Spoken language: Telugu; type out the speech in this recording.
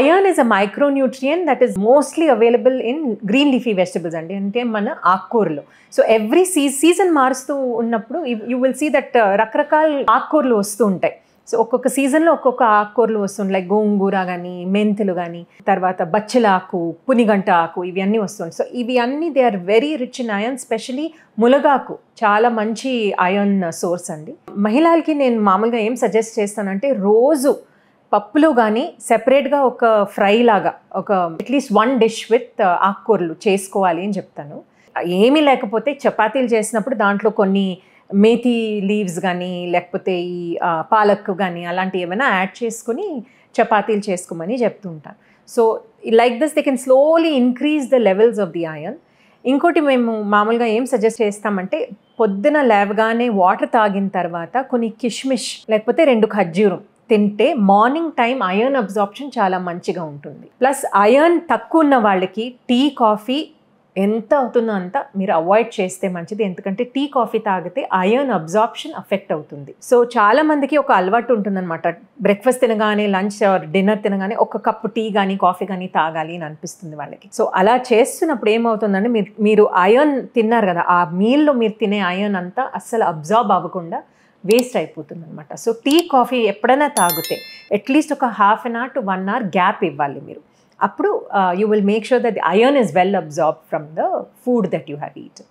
Iron is a micronutrient that is mostly available in green leafy vegetables అంటే మన ఆకుకూరలు. సో ఎవ్రీ సీజన్ మారుస్తూ ఉన్నప్పుడు యూ విల్ సీ దట్ రకరకాల ఆకుకూరలు వస్తూ ఉంటాయి. సో ఒక్కొక్క సీజన్లో ఒక్కొక్క ఆకుకూరలు వస్తుంటాయి. లైక్ గోంగూర కానీ, మెంతులు కానీ, తర్వాత బచ్చల ఆకు, పునిగంట ఆకు, ఇవి అన్నీ వస్తుంటాయి. సో ఇవి అన్నీ they are very rich in iron. Specially మునగాకు చాలా మంచి ఐరన్ సోర్స్ అండి. మహిళలకి నేను మామూలుగా ఏం సజెస్ట్ చేస్తానంటే రోజు పప్పులో కానీ సెపరేట్గా ఒక ఫ్రై లాగా ఒక అట్లీస్ట్ 1 డిష్ విత్ ఆకుకూరలు చేసుకోవాలి అని చెప్తాను. ఏమీ లేకపోతే చపాతీలు చేసినప్పుడు దాంట్లో కొన్ని మేథీ లీవ్స్ కానీ లేకపోతే ఈ పాలక్ కానీ అలాంటివి ఏమైనా యాడ్ చేసుకుని చపాతీలు చేసుకోమని చెప్తూ ఉంటాను. So like this they can slowly increase the levels of the iron. ఇంకోటి మేము మామూలుగా ఏం సజెస్ట్ చేస్తామంటే పొద్దున లేవగానే వాటర్ తాగిన తర్వాత కొన్ని కిష్మిష్ లేకపోతే 2 ఖర్జూరం తింటే మార్నింగ్ టైం ఐరన్ అబ్జార్ప్షన్ చాలా మంచిగా ఉంటుంది. ప్లస్ ఐరన్ తక్కువ ఉన్న వాళ్ళకి టీ కాఫీ ఎంత అవుతుందో అంత మీరు అవాయిడ్ చేస్తే మంచిది. ఎందుకంటే టీ కాఫీ తాగితే ఐరన్ అబ్జార్ప్షన్ అఫెక్ట్ అవుతుంది. సో చాలా మందికి ఒక అలవాటు ఉంటుందన్నమాట, బ్రేక్ఫాస్ట్ తినగానే లంచ్ ఆర్ డిన్నర్ తినగానే ఒక కప్పు టీ కానీ కాఫీ కానీ తాగాలి అని అనిపిస్తుంది వాళ్ళకి. సో అలా చేస్తున్నప్పుడు ఏమవుతుందంటే మీరు ఐరన్ తిన్నారు కదా, ఆ మీల్లో మీరు తినే ఐరన్ అంతా అస్సలు అబ్జార్బ్ అవ్వకుండా వేస్ట్ అయిపోతుంది అనమాట. సో టీ కాఫీ ఎప్పుడైనా తాగితే అట్లీస్ట్ ఒక ½ an hour to 1 hour gap ఇవ్వాలి మీరు. అప్పుడు you will make sure that the iron is well absorb from the food that you have eaten.